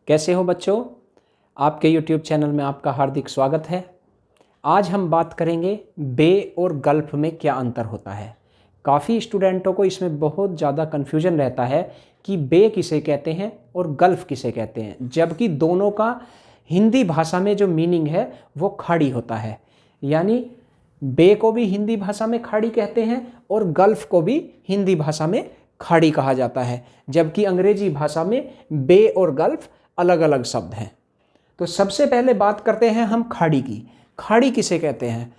कैसे हो बच्चों? आपके YouTube चैनल में आपका हार्दिक स्वागत है। आज हम बात करेंगे बे और गल्फ में क्या अंतर होता है। काफ़ी स्टूडेंटों को इसमें बहुत ज़्यादा कन्फ्यूजन रहता है कि बे किसे कहते हैं और गल्फ किसे कहते हैं, जबकि दोनों का हिंदी भाषा में जो मीनिंग है वो खाड़ी होता है। यानी बे को भी हिंदी भाषा में खाड़ी कहते हैं और गल्फ को भी हिंदी भाषा में खाड़ी कहा जाता है, जबकि अंग्रेजी भाषा में बे और गल्फ अलग अलग शब्द हैं। तो सबसे पहले बात करते हैं हम खाड़ी की। खाड़ी किसे कहते हैं?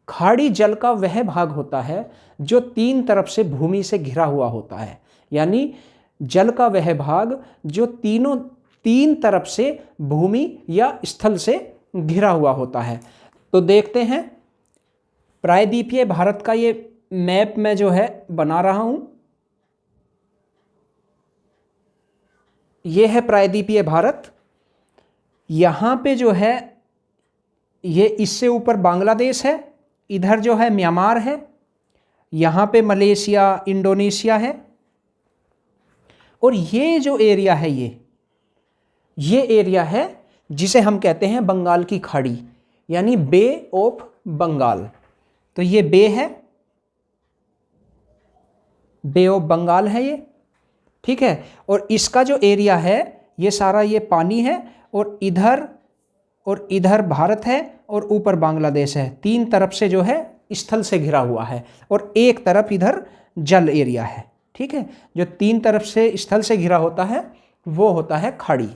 खाड़ी जल का वह भाग होता है जो तीन तरफ से भूमि से घिरा हुआ होता है। यानी जल का वह भाग जो तीन तरफ से भूमि या स्थल से घिरा हुआ होता है। तो देखते हैं, प्रायद्वीपीय भारत का ये मैप मैं जो है बना रहा हूं। ये है प्रायद्वीपीय भारत। यहाँ पे जो है ये इससे ऊपर बांग्लादेश है, इधर जो है म्यांमार है, यहाँ पे मलेशिया, इंडोनेशिया है, और ये जो एरिया है ये एरिया है जिसे हम कहते हैं बंगाल की खाड़ी, यानी बे ऑफ बंगाल। तो ये बे है, बे ऑफ बंगाल है ये, ठीक है। और इसका जो एरिया है ये सारा ये पानी है, और इधर भारत है और ऊपर बांग्लादेश है। तीन तरफ से जो है स्थल से घिरा हुआ है और एक तरफ इधर जल एरिया है, ठीक है। जो तीन तरफ से स्थल से घिरा होता है वो होता है खाड़ी।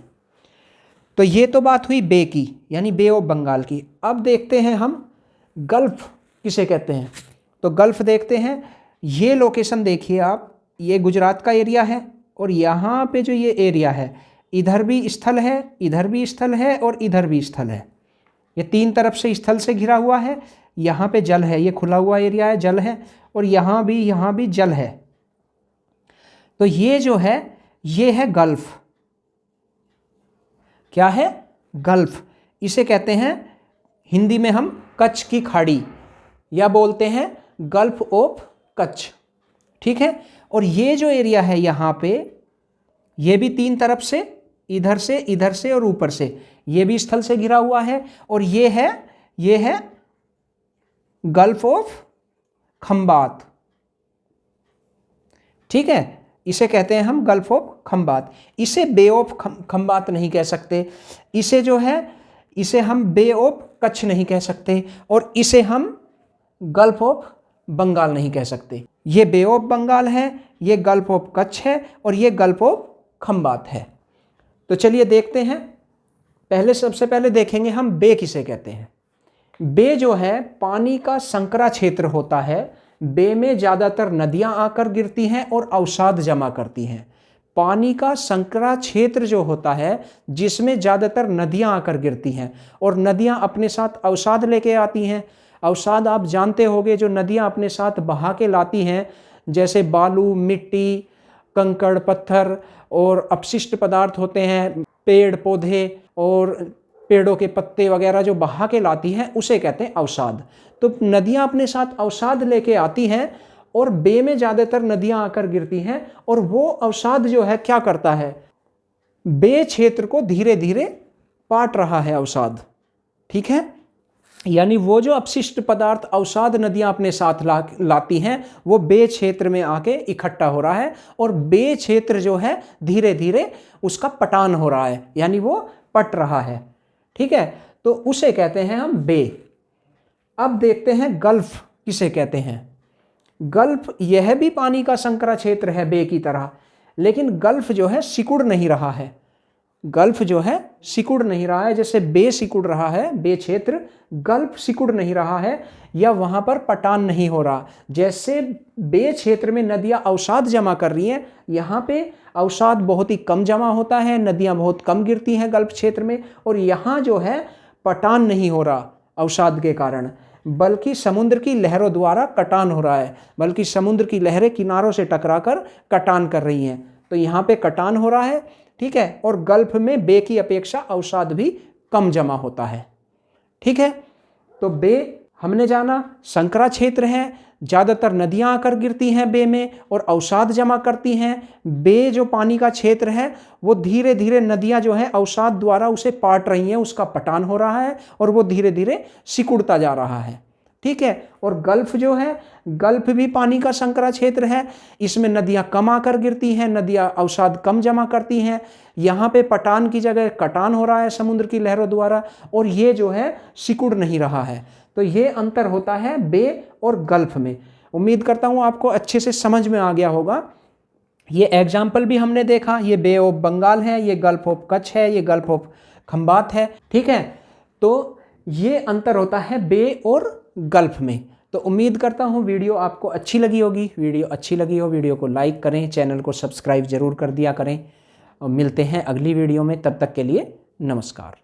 तो ये तो बात हुई बे की, यानी बे ऑफ बंगाल की। अब देखते हैं हम गल्फ किसे कहते हैं। तो गल्फ देखते हैं, ये लोकेशन देखिए आप, ये गुजरात का एरिया है और यहाँ पे जो ये एरिया है इधर भी स्थल है, इधर भी स्थल है और इधर भी स्थल है। ये तीन तरफ से स्थल से घिरा हुआ है। यहाँ पे जल है, ये खुला हुआ एरिया है, जल है, और यहाँ भी जल है। तो ये जो है ये है गल्फ। क्या है? गल्फ। इसे कहते हैं हिंदी में हम कच्छ की खाड़ी, या बोलते हैं गल्फ ऑफ कच्छ, ठीक है। और ये जो एरिया है यहाँ पे, ये भी तीन तरफ से, इधर से और ऊपर से, ये भी स्थल से घिरा हुआ है। और ये है गल्फ ऑफ खंबात, ठीक है। इसे कहते हैं हम गल्फ ऑफ खंबात। इसे बे ऑफ खंबात नहीं कह सकते, इसे जो है इसे हम बे ऑफ कच्छ नहीं कह सकते, और इसे हम गल्फ ऑफ बंगाल नहीं कह सकते। ये बे ऑफ बंगाल है, ये गल्फ ऑफ कच्छ है, और ये गल्फ ऑफ खंबात है। तो चलिए देखते हैं। सबसे पहले देखेंगे हम बे किसे कहते हैं। बे जो है पानी का संकरा क्षेत्र होता है। बे में ज़्यादातर नदियां आकर गिरती हैं और अवसाद जमा करती हैं। पानी का संकरा क्षेत्र जो होता है जिसमें ज़्यादातर नदियां आकर गिरती हैं, और नदियां अपने साथ अवसाद लेके आती हैं। अवसाद आप जानते होंगे, जो नदियां अपने साथ बहा के लाती हैं, जैसे बालू, मिट्टी, कंकड़, पत्थर और अपशिष्ट पदार्थ होते हैं, पेड़ पौधे और पेड़ों के पत्ते वगैरह जो बहा के लाती हैं, उसे कहते हैं अवसाद। तो नदियां अपने साथ अवसाद लेके आती हैं और बे में ज़्यादातर नदियां आकर गिरती हैं, और वो अवसाद जो है क्या करता है, बे क्षेत्र को धीरे धीरे पाट रहा है अवसाद, ठीक है। यानी वो जो अपशिष्ट पदार्थ अवसाद नदियां अपने साथ लाती हैं वो बे क्षेत्र में आके इकट्ठा हो रहा है, और बे क्षेत्र जो है धीरे धीरे उसका पटान हो रहा है, यानी वो पट रहा है, ठीक है। तो उसे कहते हैं हम बे। अब देखते हैं गल्फ किसे कहते हैं। गल्फ यह भी पानी का संकरा क्षेत्र है बे की तरह, लेकिन गल्फ जो है सिकुड़ नहीं रहा है। गल्फ जो है सिकुड़ नहीं रहा है, जैसे बे सिकुड़ रहा है, बे क्षेत्र, गल्फ सिकुड़ नहीं रहा है, या वहां पर पटान नहीं हो रहा। जैसे बे क्षेत्र में नदियां अवसाद जमा कर रही हैं, यहाँ पे अवसाद बहुत ही कम जमा होता है, नदियां बहुत कम गिरती हैं गल्फ क्षेत्र में, और यहाँ जो है पटान नहीं हो रहा अवसाद के कारण, बल्कि समुद्र की लहरों द्वारा कटान हो रहा है, बल्कि समुद्र की लहरें किनारों से टकराकर कटान कर रही हैं। तो यहाँ पे कटान हो रहा है, ठीक है। और गल्फ में बे की अपेक्षा अवसाद भी कम जमा होता है, ठीक है। तो बे हमने जाना संकरा क्षेत्र है, ज़्यादातर नदियाँ आकर गिरती हैं बे में और अवसाद जमा करती हैं। बे जो पानी का क्षेत्र है वो धीरे धीरे नदियाँ जो है अवसाद द्वारा उसे पाट रही हैं, उसका पटान हो रहा है और वो धीरे धीरे सिकुड़ता जा रहा है। ठीक है। और गल्फ जो है, गल्फ भी पानी का संकरा क्षेत्र है, इसमें नदियाँ कम आकर गिरती हैं, नदियाँ अवसाद कम जमा करती हैं। यहाँ पे पटान की जगह कटान हो रहा है समुद्र की लहरों द्वारा और ये जो है सिकुड़ नहीं रहा है। तो ये अंतर होता है बे और गल्फ में। उम्मीद करता हूँ आपको अच्छे से समझ में आ गया होगा। ये एग्जाम्पल भी हमने देखा, ये बे ऑफ बंगाल है, ये गल्फ ऑफ कच्छ है, ये गल्फ ऑफ खंबात है। ठीक है। तो ये अंतर होता है बे और गल्फ में। तो उम्मीद करता हूँ वीडियो आपको अच्छी लगी होगी। वीडियो अच्छी लगी हो वीडियो को लाइक करें, चैनल को सब्सक्राइब जरूर कर दिया करें और मिलते हैं अगली वीडियो में। तब तक के लिए नमस्कार।